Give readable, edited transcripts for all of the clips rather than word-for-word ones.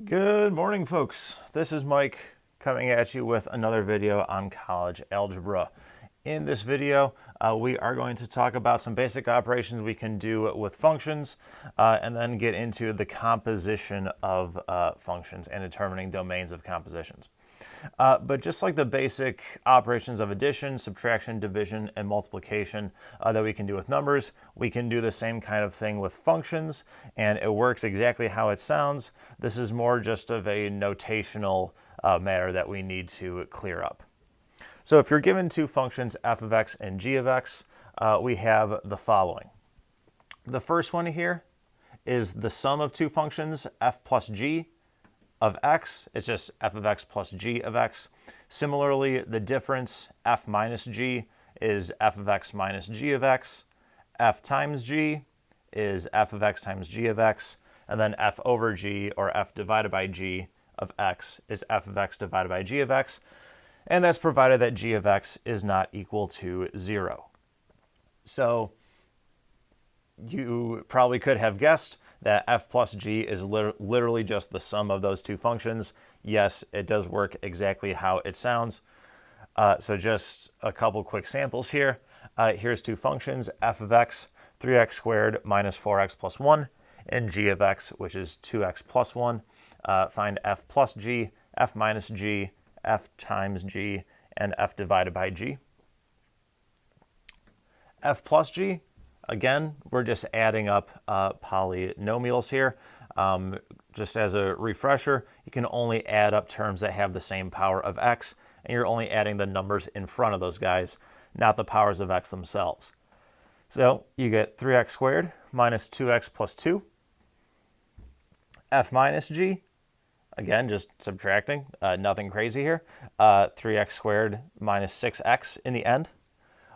Good morning, folks. This is Mike coming at you with another video on college algebra. In this video, we are going to talk about some basic operations we can do with functions and then get into the composition of functions and determining domains of compositions. But just like the basic operations of addition, subtraction, division, and multiplication that we can do with numbers, we can do the same kind of thing with functions, and it works exactly how it sounds. This is more just of a notational matter that we need to clear up. So if you're given two functions, f of x and g of x, we have the following. The first one here is the sum of two functions, f plus g of x. It's just f of x plus g of x. Similarly, the difference, f minus g, is f of x minus g of x. F times g is f of x times g of x. And then f over g, or f divided by g of x, is f of x divided by g of x. And that's provided that g of x is not equal to 0. So you probably could have guessed that f plus g is literally just the sum of those two functions. Yes, it does work exactly how it sounds. So just a couple quick samples here. Here's two functions, f of x, 3x squared minus 4x plus 1, and g of x, which is 2x plus 1. Find f plus g, f minus g, f times g, and f divided by g. F plus g, again, we're just adding up polynomials here. Just as a refresher, you can only add up terms that have the same power of x, and you're only adding the numbers in front of those guys, not the powers of x themselves. So you get 3x squared minus 2x plus 2. F minus g, again, just subtracting, nothing crazy here. 3x squared minus 6x in the end.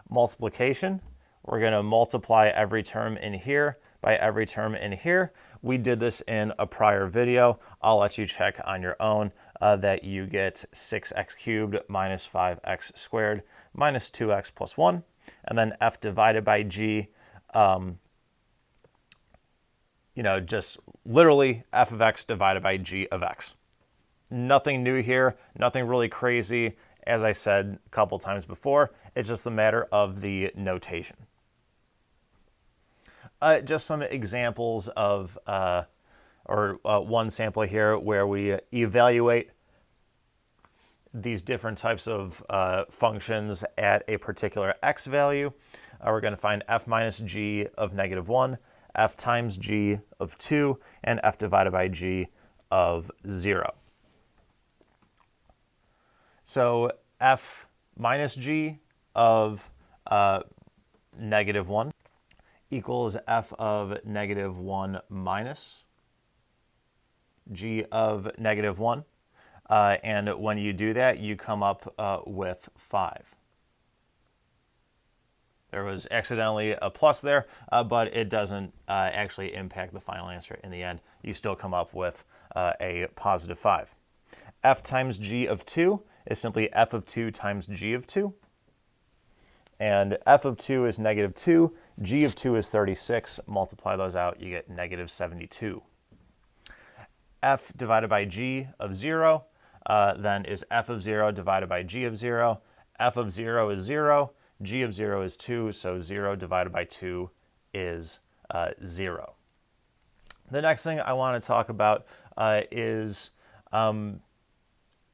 Multiplication, we're going to multiply every term in here by every term in here. We did this in a prior video. I'll let you check on your own that you get 6x cubed minus 5x squared minus 2x plus 1. And then f divided by g, just literally f of x divided by g of x. Nothing new here, nothing really crazy. As I said a couple times before, it's just a matter of the notation. Just some examples of, one sample here where we evaluate these different types of functions at a particular x value. We're going to find f minus g of negative 1, f times g of 2, and f divided by g of 0. So f minus g of negative 1 equals f of negative 1 minus g of negative 1. And when you do that, you come up with 5. There was accidentally a plus there, but it doesn't actually impact the final answer in the end. You still come up with a positive 5. F times g of 2 is simply f of 2 times g of 2. And f of 2 is negative 2, g of 2 is 36. Multiply those out, you get negative 72. F divided by g of 0 then is f of 0 divided by g of 0. F of 0 is 0, g of 0 is 2, so 0 divided by 2 is 0. The next thing I want to talk about is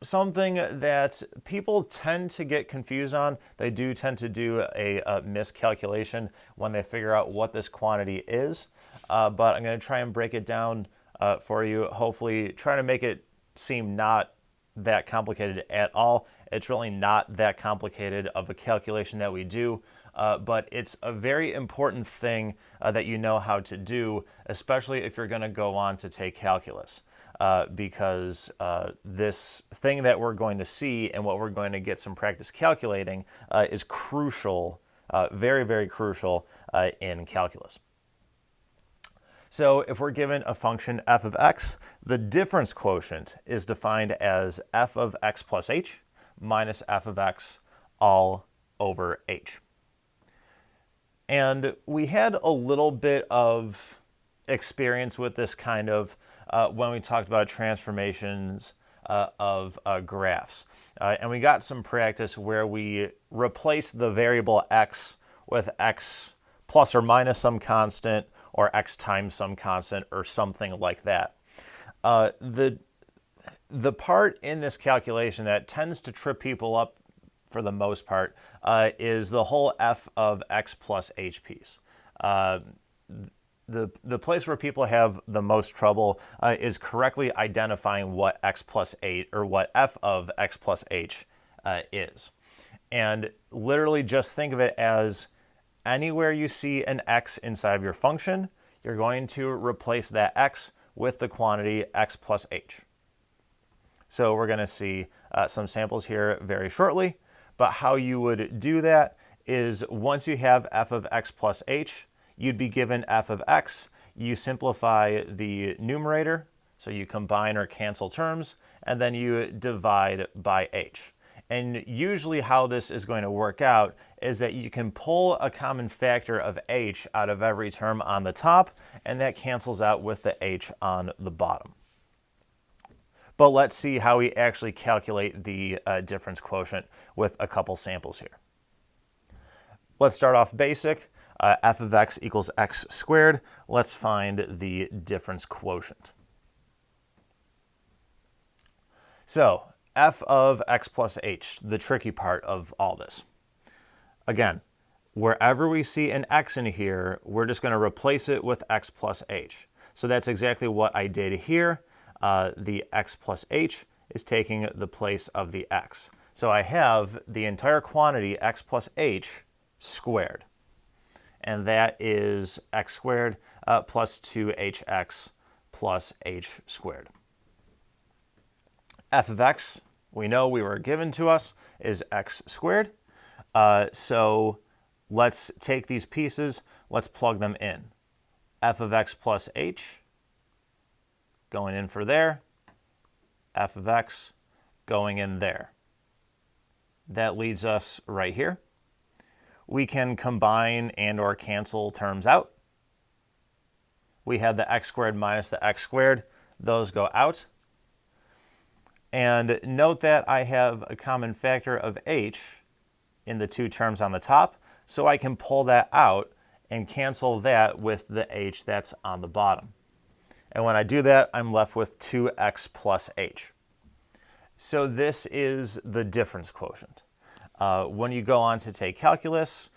something that people tend to get confused on. They do tend to do a miscalculation when they figure out what this quantity is, but I'm going to try and break it down for you, hopefully try to make it seem not that complicated at all. It's really not that complicated of a calculation that we do, but it's a very important thing that you know how to do, especially if you're going to go on to take calculus. Because this thing that we're going to see and what we're going to get some practice calculating is crucial, very, very crucial in calculus. So if we're given a function f of x, the difference quotient is defined as f of x plus h minus f of x all over h. And we had a little bit of experience with this kind of when we talked about transformations of graphs. And we got some practice where we replaced the variable x with x plus or minus some constant, or x times some constant, or something like that. The part in this calculation that tends to trip people up for the most part is the whole f of x plus h piece. The place where people have the most trouble is correctly identifying what x plus 8 or what f of x plus h is. And literally just think of it as anywhere you see an x inside of your function, you're going to replace that x with the quantity x plus h. So we're going to see some samples here very shortly, but how you would do that is once you have f of x plus h, you'd be given f of x. You simplify the numerator, so you combine or cancel terms, and then you divide by h. And usually how this is going to work out is that you can pull a common factor of h out of every term on the top, and that cancels out with the h on the bottom. But let's see how we actually calculate the difference quotient with a couple samples here. Let's start off basic. F of x equals x squared. Let's find the difference quotient. So f of x plus h, the tricky part of all this. Again, wherever we see an x in here, we're just going to replace it with x plus h. So that's exactly what I did here. The x plus h is taking the place of the x. So I have the entire quantity x plus h squared. And that is x squared plus 2hx plus h squared. F of x, we know we were given to us, is x squared. So let's take these pieces, let's plug them in. F of x plus h, going in for there. F of x going in there. That leads us right here. We can combine and or cancel terms out. We have the x squared minus the x squared. Those go out. And note that I have a common factor of h in the two terms on the top, so I can pull that out and cancel that with the h that's on the bottom. And when I do that, I'm left with 2x plus h. So this is the difference quotient. When you go on to take calculus,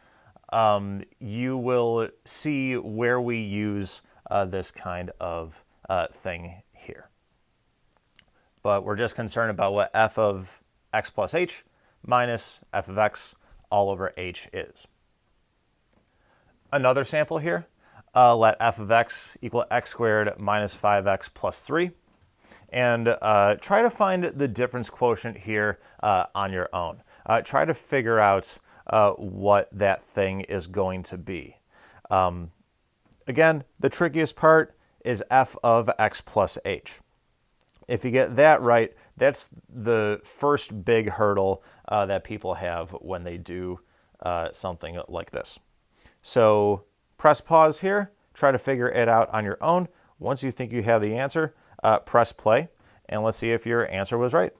you will see where we use this kind of thing here. But we're just concerned about what f of x plus h minus f of x all over h is. Another sample here, let f of x equal x squared minus 5x plus 3. And try to find the difference quotient here on your own. Try to figure out what that thing is going to be. Again, the trickiest part is f of x plus h. If you get that right, that's the first big hurdle that people have when they do something like this. So press pause here, try to figure it out on your own. Once you think you have the answer, press play, and let's see if your answer was right.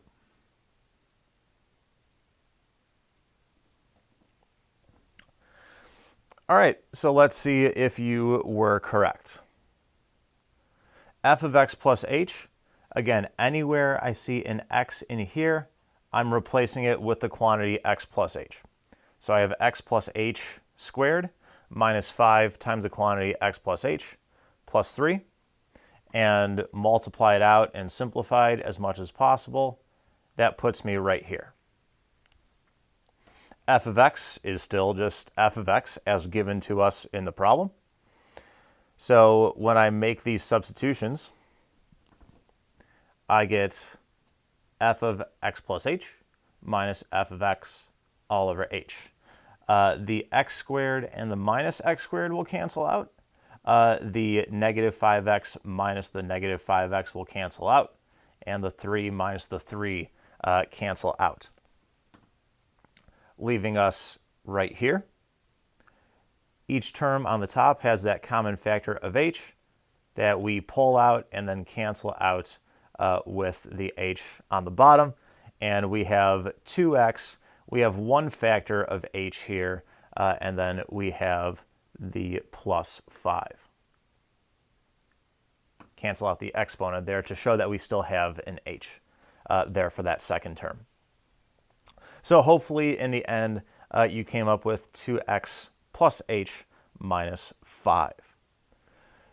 All right, so let's see if you were correct. F of x plus h, again, anywhere I see an x in here, I'm replacing it with the quantity x plus h. So I have x plus h squared minus 5 times the quantity x plus h plus 3, and multiply it out and simplify it as much as possible. That puts me right here. F of x is still just f of x as given to us in the problem. So when I make these substitutions, I get f of x plus h minus f of x all over h. The x squared and the minus x squared will cancel out. The negative 5x minus the negative 5x will cancel out. And the 3 minus the 3 cancel out, leaving us right here. Each term on the top has that common factor of h. that we pull out and then cancel out with the h on the bottom. And we have 2x. We have one factor of h here, and then we have the plus 5. Cancel out the exponent there to show that we still have an h there for that second term. So hopefully in the end you came up with 2x plus h minus 5.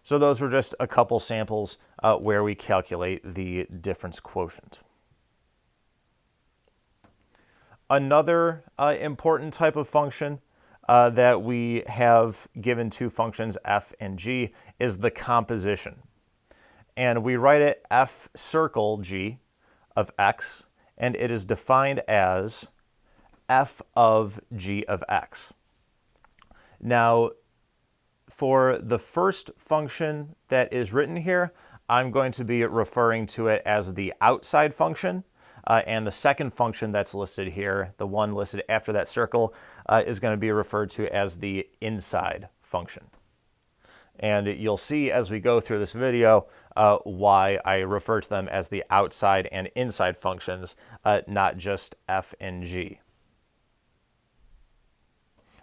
So those were just a couple samples where we calculate the difference quotient. Another important type of function that we have given two functions f and g is the composition. And we write it f circle g of x, and it is defined as f of g of x. Now, for the first function that is written here, I'm going to be referring to it as the outside function, and the second function that's listed here, the one listed after that circle, is going to be referred to as the inside function. And you'll see as we go through this video why I refer to them as the outside and inside functions, not just f and g.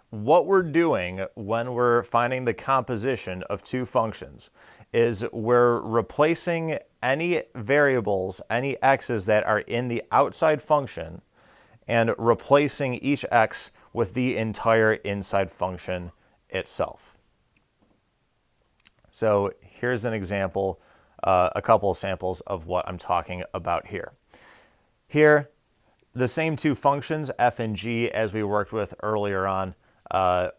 What we're doing when we're finding the composition of two functions is we're replacing any variables, any x's that are in the outside function, and replacing each x with the entire inside function itself. So here's an example, a couple of samples of what I'm talking about here. Here, the same two functions, f and g, as we worked with earlier on,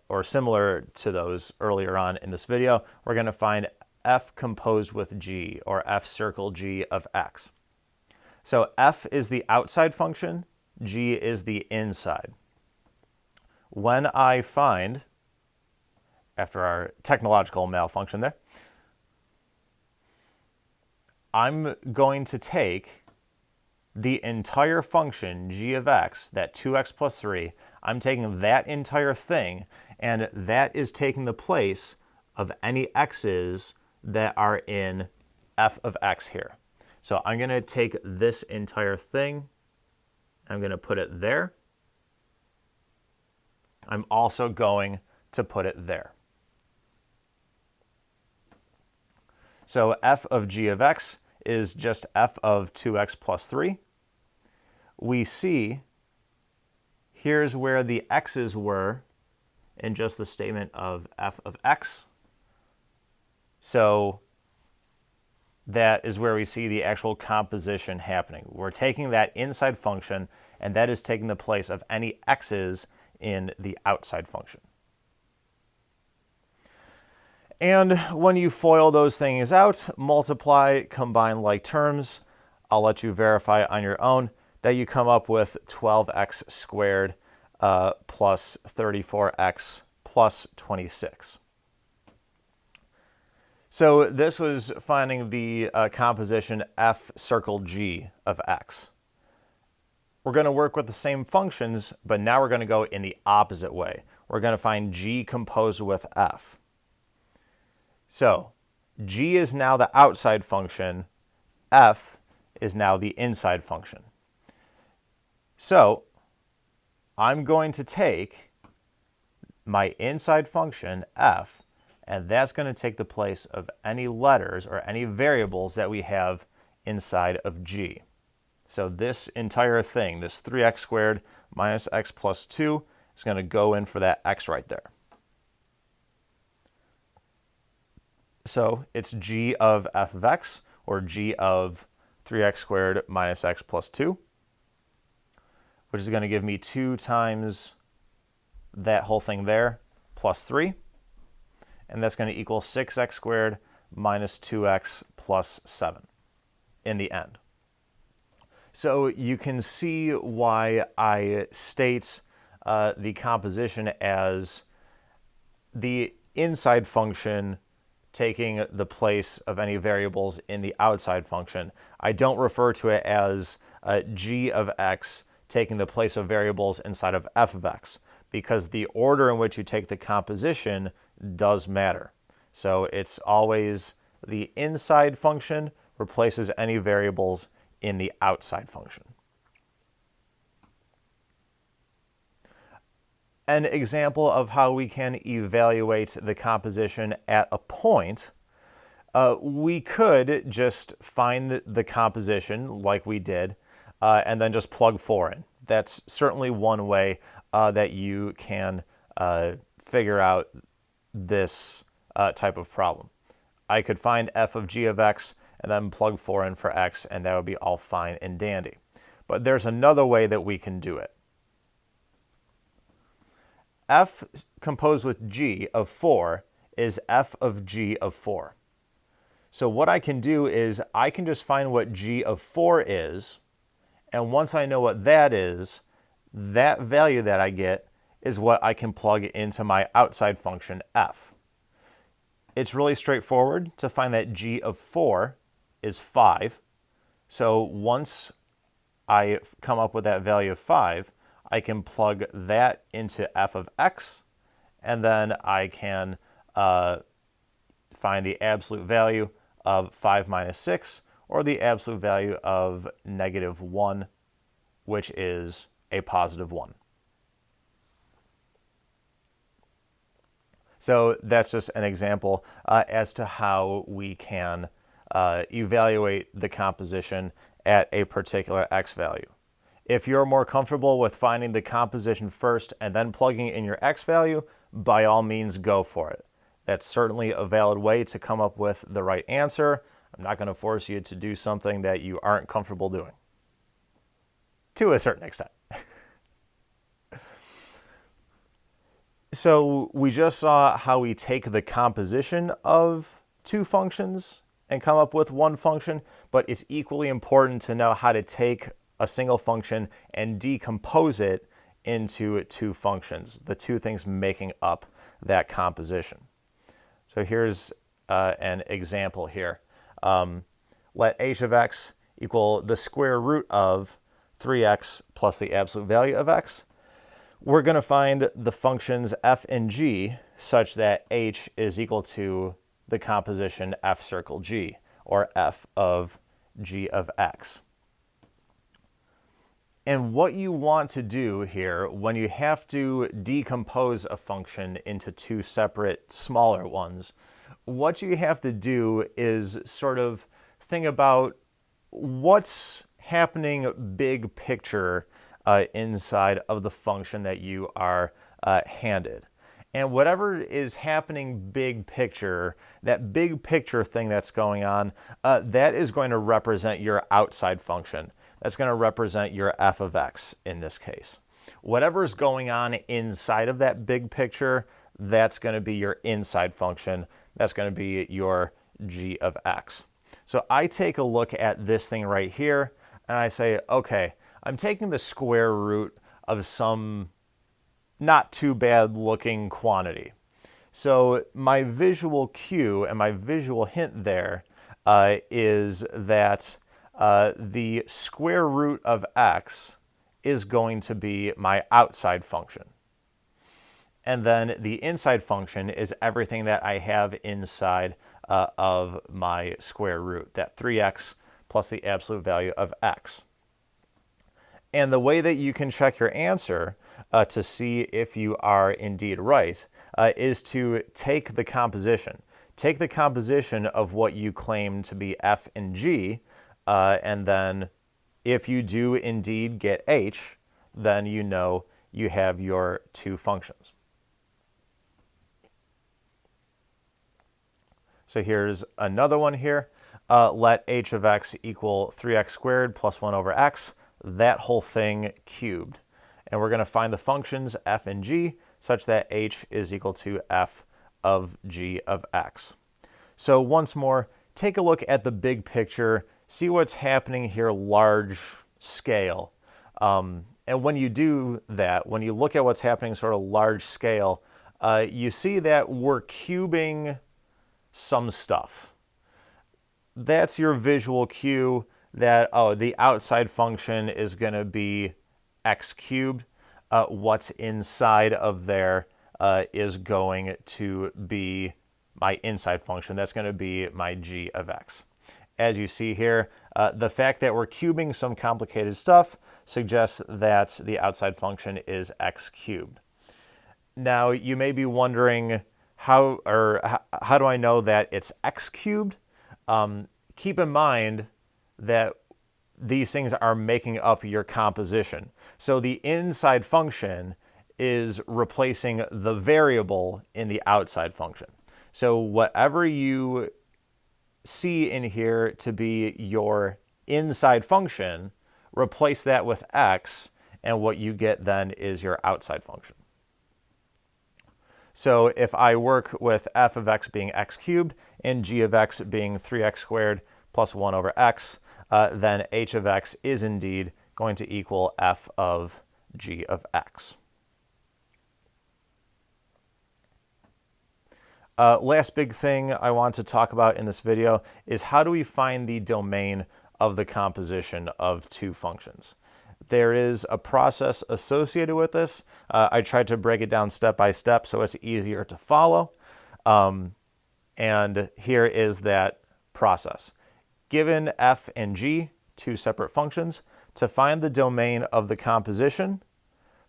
or similar to those earlier on in this video, we're going to find f composed with g, or f circle g of x. So f is the outside function, g is the inside. When I find, after our technological malfunction there, I'm going to take the entire function g of x, that 2x plus 3, I'm taking that entire thing, and that is taking the place of any x's that are in f of x here. So I'm going to take this entire thing, I'm going to put it there. I'm also going to put it there. So f of g of x is just f of 2x plus 3. We see here's where the x's were in just the statement of f of x. So that is where we see the actual composition happening. We're taking that inside function, and that is taking the place of any x's in the outside function. And when you FOIL those things out, multiply, combine like terms, I'll let you verify on your own that you come up with 12x squared plus 34x plus 26. So this was finding the composition f circle g of x. We're going to work with the same functions, but now we're going to go in the opposite way. We're going to find g composed with f. So g is now the outside function, f is now the inside function. So I'm going to take my inside function, f, and that's going to take the place of any letters or any variables that we have inside of g. So this entire thing, this 3x squared minus x plus 2, is going to go in for that x right there. So it's g of f of x, or g of 3x squared minus x plus 2, which is going to give me 2 times that whole thing there, plus 3. And that's going to equal 6x squared minus 2x plus 7 in the end. So you can see why I state the composition as the inside function taking the place of any variables in the outside function. I don't refer to it as g of x taking the place of variables inside of f of x, because the order in which you take the composition does matter. So it's always the inside function replaces any variables in the outside function. An example of how we can evaluate the composition at a point, we could just find the composition like we did and then just plug 4 in. That's certainly one way that you can figure out this type of problem. I could find f of g of x and then plug 4 in for x, and that would be all fine and dandy. But there's another way that we can do it. F composed with g of 4 is f of g of 4. So what I can do is I can just find what g of 4 is, and once I know what that is, that value that I get is what I can plug into my outside function f. It's really straightforward to find that g of 4 is 5. So once I come up with that value of 5, I can plug that into f of x, and then I can find the absolute value of 5 minus 6, or the absolute value of -1, which is a positive 1. So that's just an example as to how we can evaluate the composition at a particular x value. If you're more comfortable with finding the composition first and then plugging in your x value, by all means go for it. That's certainly a valid way to come up with the right answer. I'm not going to force you to do something that you aren't comfortable doing, to a certain extent. So we just saw how we take the composition of two functions and come up with one function, but it's equally important to know how to take a single function and decompose it into two functions, the two things making up that composition. So here's an example here. Let h of x equal the square root of 3x plus the absolute value of x. We're going to find the functions f and g such that h is equal to the composition f circle g, or f of g of x. And what you want to do here when you have to decompose a function into two separate smaller ones, what you have to do is sort of think about what's happening big picture inside of the function that you are handed. And whatever is happening big picture, that big picture thing that's going on, that is going to represent your outside function. That's going to represent your f of x in this case. Whatever's going on inside of that big picture, that's going to be your inside function. That's going to be your g of x. So I take a look at this thing right here, and I say, okay, I'm taking the square root of some not too bad looking quantity. So my visual cue and my visual hint there is that the square root of x is going to be my outside function. And then the inside function is everything that I have inside of my square root, that 3x plus the absolute value of x. And the way that you can check your answer to see if you are indeed right is to take the composition. Take the composition of what you claim to be f and g, and then if you do indeed get h, then you know you have your two functions. So here's another one here. Let h of x equal 3x squared plus 1 over x, that whole thing cubed. And we're going to find the functions f and g such that h is equal to f of g of x. So once more, take a look at the big picture, see what's happening here large scale. And when you do that, when you look at what's happening sort of large scale, you see that we're cubing some stuff. That's your visual cue that, oh, the outside function is going to be x cubed. What's inside of there is going to be my inside function. That's going to be my g of x. As you see here, the fact that we're cubing some complicated stuff suggests that the outside function is x cubed. Now, you may be wondering, how do I know that it's x cubed? Keep in mind that these things are making up your composition. So the inside function is replacing the variable in the outside function. So whatever you see in here to be your inside function, replace that with x, and what you get then is your outside function. So if I work with f of x being x cubed and g of x being 3x squared plus 1 over x, then h of x is indeed going to equal f of g of x. Last big thing I want to talk about in this video is how do we find the domain of the composition of two functions. There is a process associated with this. I tried to break it down step by step so it's easier to follow. And here is that process. Given f and g, two separate functions, to find the domain of the composition,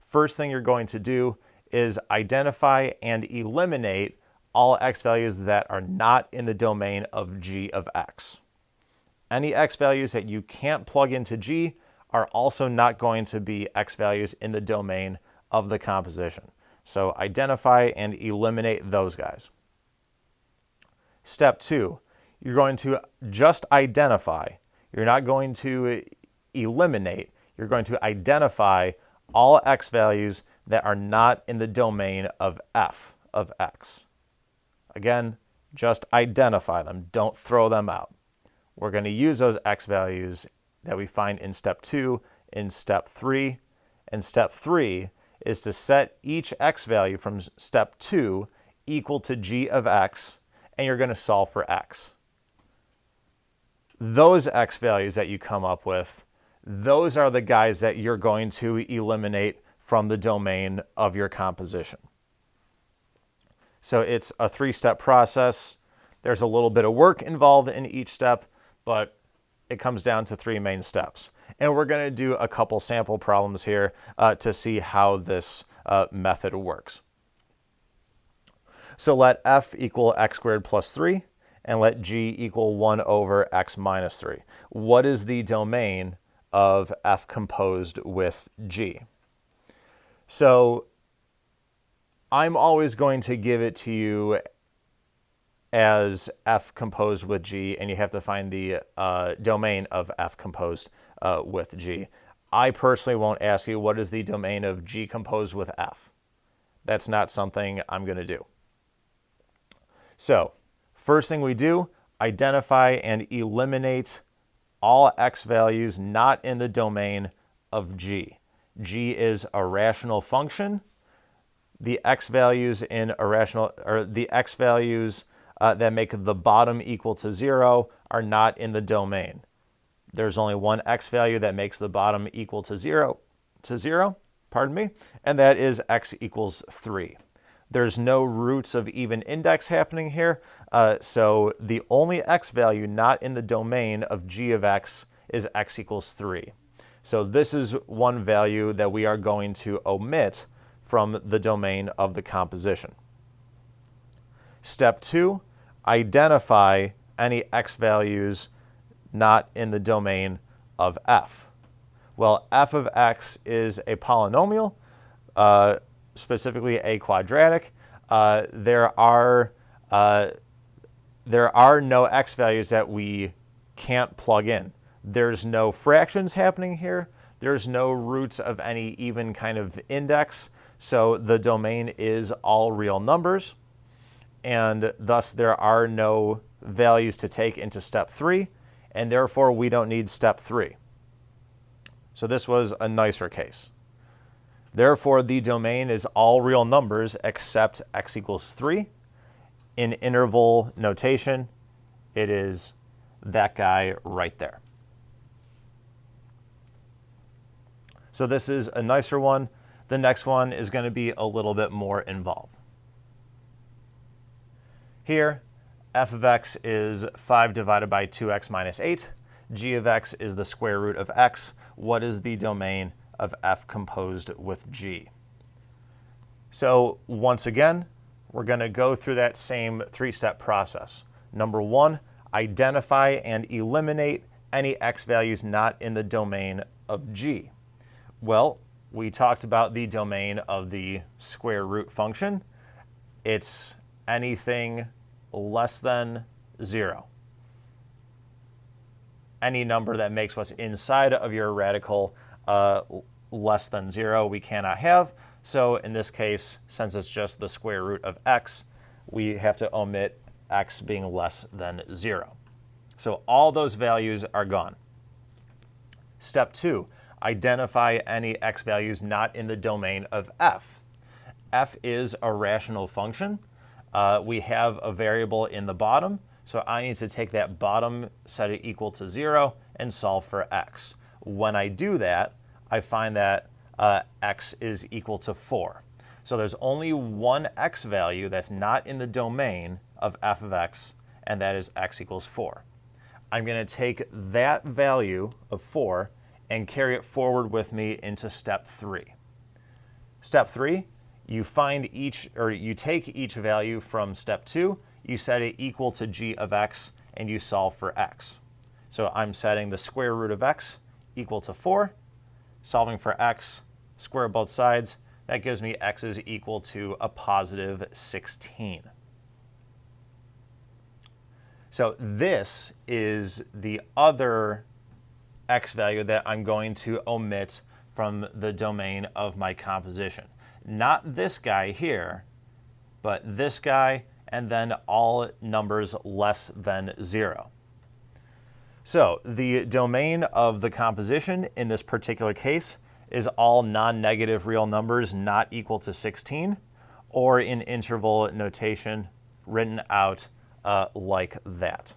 first thing you're going to do is identify and eliminate all x values that are not in the domain of g of x. Any x values that you can't plug into g are also not going to be x values in the domain of the composition. So identify and eliminate those guys. Step 2, you're going to just identify. You're not going to eliminate. You're going to identify all x values that are not in the domain of f of x. Again, just identify them. Don't throw them out. We're going to use those x values that we find in step 2 in step 3. And step 3 is to set each x value from step 2 equal to g of x, and you're going to solve for x. Those x values that you come up with, those are the guys that you're going to eliminate from the domain of your composition. So it's a 3-step process. There's a little bit of work involved in each step, but it comes down to 3 main steps. And we're going to do a couple sample problems here to see how this method works. So let f equal x squared plus 3, and let g equal 1 over x minus 3. What is the domain of f composed with g? So I'm always going to give it to you as f composed with g, and you have to find the domain of f composed with g. I personally won't ask you what is the domain of g composed with f. That's not something I'm going to do. So first thing we do, identify and eliminate all x values not in the domain of g. G is a rational function. The x values in a rational, or the x values that make the bottom equal to 0 are not in the domain. There's only one x value that makes the bottom equal to 0, and that is x equals 3. There's no roots of even index happening here, so the only x value not in the domain of g of x is x equals 3. So this is one value that we are going to omit from the domain of the composition. Step 2, identify any x values not in the domain of f. Well, f of x is a polynomial, specifically a quadratic. There are no x values that we can't plug in. There's no fractions happening here. There's no roots of any even kind of index. So the domain is all real numbers, and thus there are no values to take into step 3, and therefore we don't need step 3. So this was a nicer case. Therefore, the domain is all real numbers except x equals 3. In interval notation, it is that guy right there. So this is a nicer one. The next one is going to be a little bit more involved. Here, f of x is 5 divided by 2x minus 8. G of x is the square root of x. What is the domain of f composed with g? So once again, we're going to go through that same three-step process. Number one, identify and eliminate any x values not in the domain of g. Well, we talked about the domain of the square root function. It's anything less than 0. Any number that makes what's inside of your radical less than 0 we cannot have. So in this case, since it's just the square root of x, we have to omit x being less than 0. So all those values are gone. Step 2, identify any x values not in the domain of f. F is a rational function. We have a variable in the bottom, so I need to take that bottom, set it equal to 0, and solve for x. When I do that, I find that x is equal to 4. So there's only one x value that's not in the domain of f of x, and that is x equals 4. I'm going to take that value of 4 and carry it forward with me into step 3. Step 3, you take each value from step 2, you set it equal to g of x, and you solve for x. So I'm setting the square root of x equal to 4, solving for x, square both sides. That gives me x is equal to a positive 16. So this is the other x value that I'm going to omit from the domain of my composition. Not this guy here, but this guy, and then all numbers less than 0. So the domain of the composition in this particular case is all non-negative real numbers not equal to 16, or in interval notation written out like that.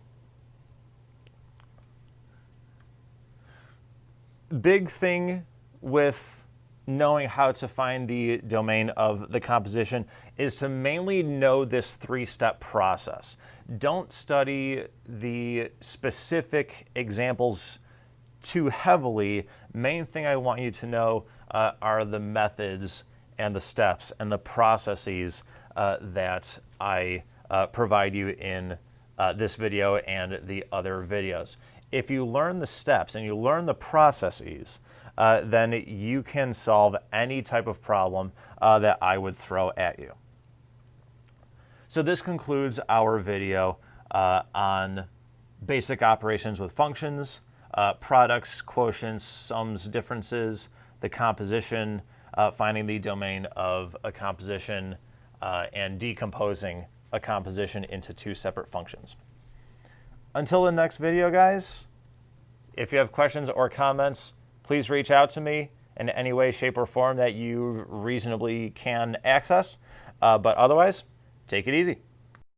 Big thing with knowing how to find the domain of the composition is to mainly know this three-step process. Don't study the specific examples too heavily. Main thing I want you to know are the methods and the steps and the processes that I provide you in this video and the other videos. If you learn the steps and you learn the processes, then you can solve any type of problem that I would throw at you. So this concludes our video on basic operations with functions, products, quotients, sums, differences, the composition, finding the domain of a composition, and decomposing a composition into two separate functions. Until the next video, guys, if you have questions or comments, please reach out to me in any way, shape, or form that you reasonably can access. But otherwise, take it easy.